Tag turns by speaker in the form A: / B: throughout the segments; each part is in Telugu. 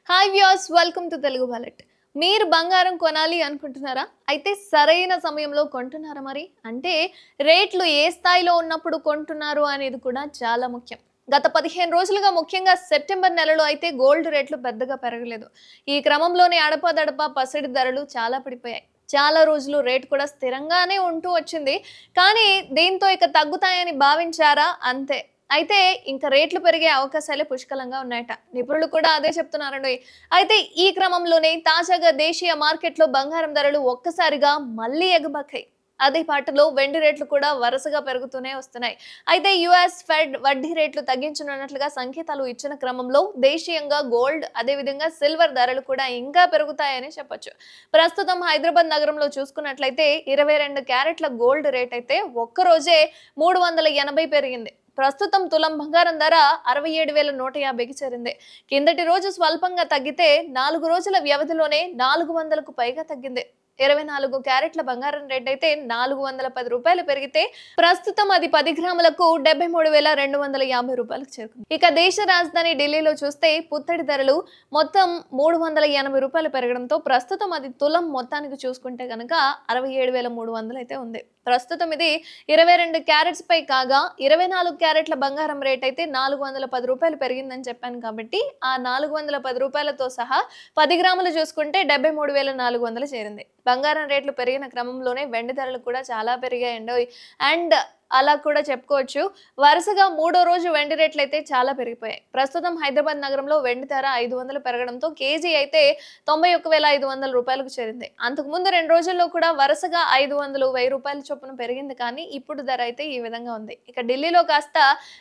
A: Hi viewers, welcome to Telugu wallet. మీరు బంగారం కొనాలి అనుకుంటున్నారా? అయితే సరైన సమయంలో కొంటున్నారా మరి? అంటే రేట్లు ఏ స్థాయిలో ఉన్నప్పుడు కొంటున్నారు అనేది కూడా చాలా ముఖ్యం. గత 15 రోజులుగా ముఖ్యంగా సెప్టెంబర్ నెలలో అయితే గోల్డ్ రేట్లు పెద్దగా పెరగలేదు. ఈ క్రమంలోనే అడపాదడపా పసిడి ధరలు చాలా పడిపోయాయి. చాలా రోజులు రేట్ కూడా స్థిరంగానే ఉంటూ వచ్చింది. కానీ దీంతో ఇక తగ్గుతాయని భావించారా? అంతే. అయితే ఇంక రేట్లు పెరిగే అవకాశాలే పుష్కలంగా ఉన్నాయట. నిపుణులు కూడా అదే చెప్తున్నారండోయ్. అయితే ఈ క్రమంలోనే తాజాగా దేశీయ మార్కెట్‌లో బంగారం ధరలు ఒక్కసారిగా మళ్ళీ ఎగబాకాయి. అదే పాటలో వెండి రేట్లు కూడా వరుసగా పెరుగుతూనే వస్తున్నాయి. అయితే యూఎస్ ఫెడ్ వడ్డీ రేట్లు తగ్గించనున్నట్లుగా సంకేతాలు ఇచ్చిన క్రమంలో దేశీయంగా గోల్డ్ అదేవిధంగా సిల్వర్ ధరలు కూడా ఇంకా పెరుగుతాయని చెప్పొచ్చు. ప్రస్తుతం హైదరాబాద్ నగరంలో చూసుకున్నట్లయితే 22 క్యారెట్ల గోల్డ్ రేట్ అయితే ఒక్కరోజే 380 పెరిగింది. ప్రస్తుతం తులం బంగారం ధర 67,150కి చేరింది. కిందటి రోజు స్వల్పంగా తగ్గితే 4 రోజుల వ్యవధిలోనే 400కు పైగా తగ్గింది. 24 క్యారెట్ల బంగారం రేట్ అయితే రూ. 410 పెరిగితే ప్రస్తుతం అది 10 గ్రాములకు 73,250 చేరుకుంది. ఇక దేశ రాజధాని ఢిల్లీలో చూస్తే పుత్తడి ధరలు మొత్తం రూ. 380 పెరగడంతో ప్రస్తుతం అది తులం మొత్తానికి చూసుకుంటే కనుక 67,300 అయితే ఉంది. ప్రస్తుతం ఇది 22 క్యారెట్స్ పై కాగా 24 క్యారెట్ల బంగారం రేట్ అయితే రూ. 410 పెరిగిందని చెప్పాను కాబట్టి ఆ రూ. 410తో సహా 10 గ్రాములు చూసుకుంటే 73,400 చేరింది. బంగారం రేట్లు పెరిగిన క్రమంలోనే వెండి ధరలు కూడా చాలా పెరిగాయండోయ్. అండ్ అలా కూడా చెప్పుకోవచ్చు. వరుసగా మూడో రోజు వెండి రేట్లు అయితే చాలా పెరిగిపోయాయి. ప్రస్తుతం హైదరాబాద్ నగరంలో వెండి ధర 500 పెరగడంతో కేజీ అయితే రూ. 91,500కు చేరింది. అంతకుముందు 2 రోజుల్లో కూడా వరుసగా 500, రూ. 1000 చొప్పున పెరిగింది. కానీ ఇప్పుడు ధర అయితే ఈ విధంగా ఉంది. ఇక ఢిల్లీలో కాస్త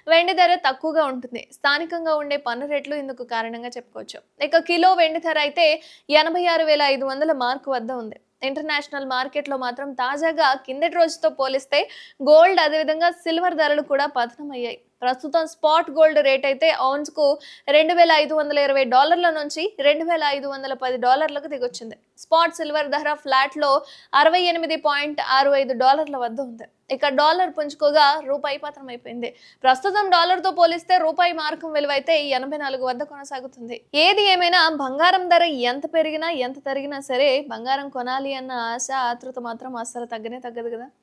A: వెండి ధర తక్కువగా ఉంటుంది. స్థానికంగా ఉండే పన్ను రేట్లు ఇందుకు కారణంగా చెప్పుకోవచ్చు. ఇక కిలో వెండి ధర అయితే 86,500 మార్కు వద్ద ఉంది. ఇంటర్నేషనల్ మార్కెట్లో మాత్రం తాజాగా కిందటి రోజుతో పోలిస్తే గోల్డ్ అదేవిధంగా సిల్వర్ ధరలు కూడా పతనమయ్యాయి. ప్రస్తుతం స్పాట్ గోల్డ్ రేట్ అయితే ఔన్స్‌కు $2,520 నుంచి $2,510లకు దిగొచ్చింది. స్పాట్ సిల్వర్ ధర ఫ్లాట్‌లో $68.65 వద్ద ఉంది. ఇక డాలర్ పుంజుకోగా రూపాయి పతనమైపోయింది. ప్రస్తుతం డాలర్‌తో పోలిస్తే రూపాయి మార్కం విలువ అయితే 84 వద్ద కొనసాగుతుంది. ఏది ఏమైనా బంగారం ధర ఎంత పెరిగినా ఎంత తరిగినా సరే బంగారం కొనాలి అన్న ఆశ, ఆతృత మాత్రం అస్సలు తగ్గనే తగ్గదు కదా!